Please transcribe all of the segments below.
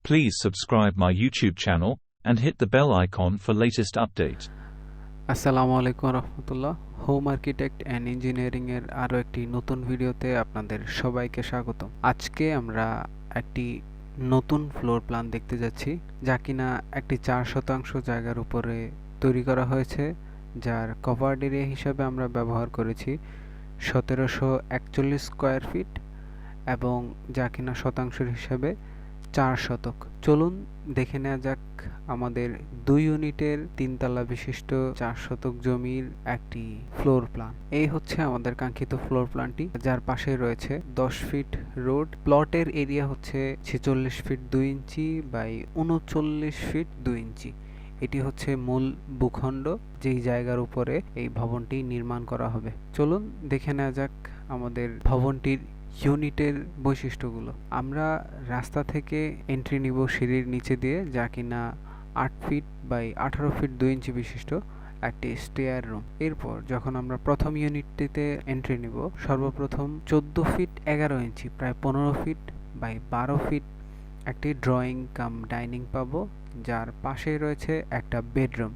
Please subscribe my YouTube channel and hit the bell icon for latest updates. আসসালামু আলাইকুম রহমতুল্লাহ। Home architect and engineering এর আরো একটি নতুন ভিডিওতে আপনাদের সবাইকে স্বাগতম। আজকে আমরা একটি নতুন ফ্লোর প্ল্যান দেখতে যাচ্ছি, যা কিনা একটি 4% জায়গার উপরে তৈরি করা হয়েছে, যার কভারড এরিয়া হিসাবে আমরা ব্যবহার করেছি 1741 স্কয়ার ফিট এবং যা কিনা শতাংশের হিসাবে 4 শতক। চলুন দেখে নেওয়া যাক আমাদের 2 ইউনিটের 3 তলা বিশিষ্ট 4 শতক জমির একটি ফ্লোর প্ল্যান। এই হচ্ছে আমাদের কাঙ্ক্ষিত ফ্লোর প্ল্যানটি, যার পাশে রয়েছে 10 ফিট রোড। প্লটের এরিয়া হচ্ছে 46 ফিট 2 ইঞ্চি বাই 39 ফিট 2 ইঞ্চি। এটি হচ্ছে মূল ভূখণ্ড, যেই জায়গার উপরে এই ভবনটি নির্মাণ করা হবে। চলুন দেখে নেওয়া যাক আমাদের ভবনটির ইউনিটের বৈশিষ্ট্যগুলো। আমরা রাস্তা থেকে এন্ট্রি নিব সিঁড়ির নিচে দিয়ে, যা কিনা 8 ফিট বাই 18 ফিট 2 ইঞ্চি বিশিষ্ট একটি স্টেয়ার রুম। এরপর যখন আমরা প্রথম ইউনিটটিতে এন্ট্রি নিব, সর্বপ্রথম 14 ফিট 11 ইঞ্চি প্রায় 15 ফিট বাই 12 ফিট একটি ড্রয়িং কাম ডাইনিং পাবো, যার পাশে রয়েছে একটা বেডরুম,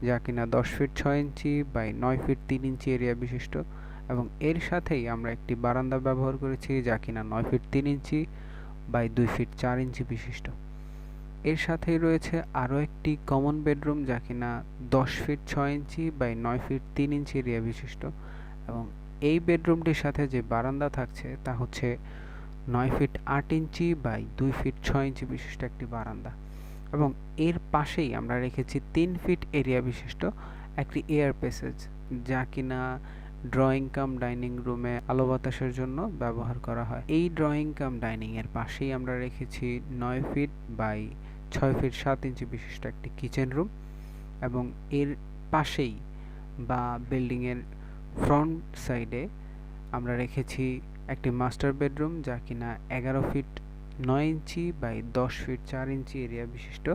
যা কিনা 10 feet 6 inch by 9 feet 3 inch area বিশিষ্ট, এবং এর সাথেই আমরা একটি বারান্দা ব্যবহার করেছি, যা কিনা 9 ফিট 3 ইঞ্চি বাই 2 ফিট 4 ইঞ্চি বিশিষ্ট। এর সাথেই রয়েছে আরও একটি কমন বেডরুম, যা কিনা 10 feet 6 inch by 9 feet 3 inch area বিশিষ্ট, এবং এই বেডরুমটির সাথে যে বারান্দা থাকছে তা হচ্ছে 9 ফিট 8 ইঞ্চি বাই 2 ফিট 6 ইঞ্চি বিশিষ্ট একটি বারান্দা। এবং এর পাশেই আমরা রেখেছি 3 ফিট এরিয়া বিশিষ্ট একটি এয়ার প্যাসেজ, যা কিনা ড্রয়িং কাম ডাইনিং রুমে আলো বাতাসের জন্য ব্যবহার করা হয়। এই ড্রয়িং কাম ডাইনিং এর পাশেই আমরা রেখেছি 9 ফিট বাই 6 ফিট 7 ইঞ্চি বিশিষ্ট একটি কিচেন রুম, এবং এর পাশেই বা বিল্ডিং এর ফ্রন্ট সাইডে আমরা রেখেছি একটি মাস্টার বেডরুম, যা কিনা 11 feet 9 inch by 10 feet 4 inch area বিশিষ্ট,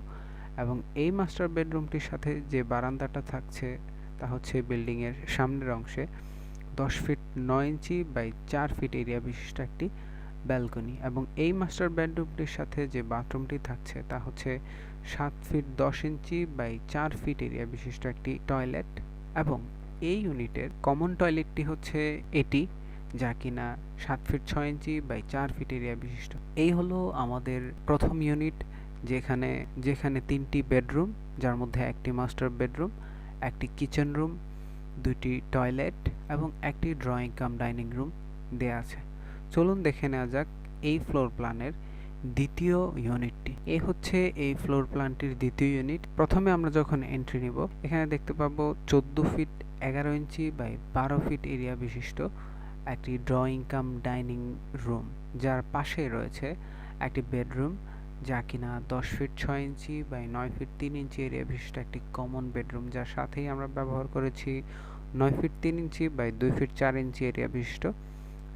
এবং এই মাস্টার বেডরুমটির সাথে যে বারান্দাটা থাকছে তা হচ্ছে বিল্ডিং এর সামনের অংশে 10 feet 9 inch by 4 feet area বিশিষ্ট একটি ব্যালকনি, এবং এই মাস্টার বেডরুমটির সাথে যে বাথরুমটি থাকছে তা হচ্ছে 7 feet 10 inch by 4 feet area বিশিষ্ট একটি টয়লেট, এবং এই ইউনিটের কমন টয়লেটটি হচ্ছে এটি, যা কিনা 7 feet 6 inch by 4 feet area বিশিষ্ট। এই হলো আমাদের প্রথম ইউনিট, যেখানে 3টি বেডরুম, যার মধ্যে একটি মাস্টার বেডরুম, একটি কিচেন রুম, 2টি টয়লেট এবং একটি ড্রয়িং কাম ডাইনিং রুম দেয়া আছে। চলুন দেখে নেওয়া যাক এই ফ্লোর প্ল্যানের দ্বিতীয় ইউনিটটি। এই হচ্ছে এই ফ্লোর প্ল্যানটির দ্বিতীয় ইউনিট। প্রথমে আমরা যখন এন্ট্রি নিব, এখানে দেখতে পাবো 14 feet 11 inch by 12 feet area বিশিষ্ট একটি ড্রয়িং কাম ডাইনিং রুম, যার পাশে রয়েছে একটি বেডরুম, যা কিনা 10 feet 6 inch by 9 feet 3 inch area বিশিষ্ট একটি কমন বেডরুম, যার সাথেই আমরা ব্যবহার করেছি 9 feet 3 inch by 2 feet 4 inch area বিশিষ্ট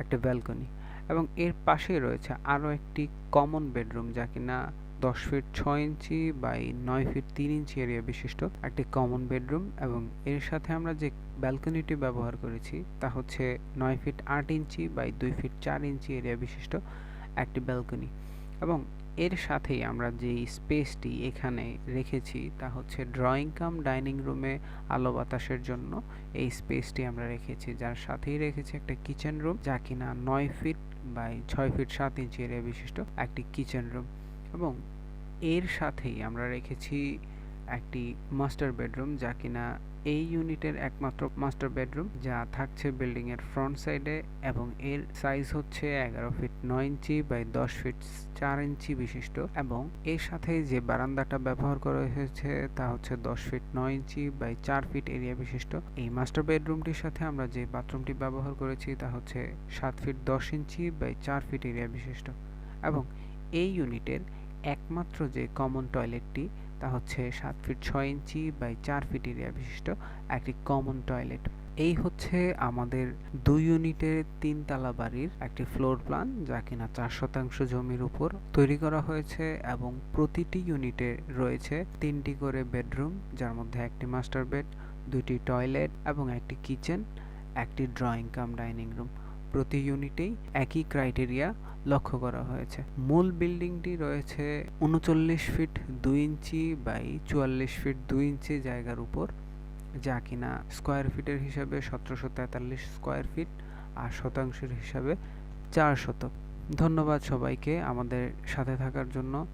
একটা ব্যালকনি, এবং এর পাশেই রয়েছে আরও একটি কমন বেডরুম, যা কিনা 10 feet 6 inch by 9 feet 3 inch area বিশিষ্ট একটি কমন বেডরুম, এবং এর সাথে আমরা যে ব্যালকনিটি ব্যবহার করেছি তা হচ্ছে 9 feet 8 inch by 2 feet 4 inch area বিশিষ্ট একটি ব্যালকনি, এবং এর সাথেই আমরা যে স্পেসটি এখানে রেখেছি তা হচ্ছে ড্রয়িং কাম ডাইনিং রুমে আলো বাতাসের জন্য এই স্পেসটি আমরা রেখেছি, যার সাথেই রেখেছি একটা কিচেন রুম, যা কিনা 9 feet by 6 feet 7 inch area বিশিষ্ট একটি কিচেন রুম, এবং এর সাথেই আমরা রেখেছি একটি মাস্টার বেডরুম, যা কিনা এই ইউনিটের একমাত্র মাস্টার বেডরুম, যা থাকছে বিল্ডিং এর ফ্রন্ট সাইডে, এবং এর সাইজ হচ্ছে 11 ফিট 9 ইঞ্চি বাই 10 ফিট 4 ইঞ্চি বিশিষ্ট, এবং এর সাথে যে বারান্দাটা ব্যবহার করা হয়েছে তা হচ্ছে 10 feet 9 inch by 4 feet area বিশিষ্ট। এই মাস্টার বেডরুমটির সাথে আমরা যে বাথরুমটি ব্যবহার করেছি তা হচ্ছে 7 feet 10 inch by 4 feet area বিশিষ্ট, এবং এই ইউনিটের একমাত্র যে কমন টয়লেটটি তা হচ্ছে 7 feet 6 inch by 4 feet area বিশিষ্ট একটি কমন টয়লেট। এই হচ্ছে আমাদের 2 ইউনিটের 3 তলা বাড়ির একটি ফ্লোর প্ল্যান, যা কিনা 4% জমির উপর তৈরি করা হয়েছে, এবং প্রতিটি ইউনিটে রয়েছে 3টি করে বেডরুম, যার মধ্যে একটি মাস্টার বেড, 2টি টয়লেট এবং একটি কিচেন, একটি ড্রয়িং কাম ডাইনিং রুম। প্রতি ইউনিটেই একই ক্রাইটেরিয়া লক্ষ্য করা হয়েছে। মূল বিল্ডিংটি রয়েছে ৩৯ ফিট ২ ইঞ্চি বাই ৪৪ ফিট ২ ইঞ্চি জায়গার উপর, যা কিনা স্কোয়ার ফিটের হিসাবে ১৭৪৩ স্কোয়ার ফিট আর শতাংশের হিসাবে ৪ শতক। ধন্যবাদ সবাইকে আমাদের সাথে থাকার জন্য।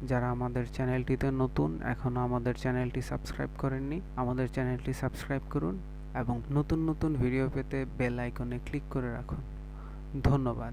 যারা আমাদের চ্যানেলটিতে নতুন, এখনও আমাদের চ্যানেলটি সাবস্ক্রাইব করেননি, আমাদের চ্যানেলটি সাবস্ক্রাইব করুন এবং নতুন নতুন ভিডিও পেতে বেল আইকনে ক্লিক করে রাখুন। ধন্যবাদ।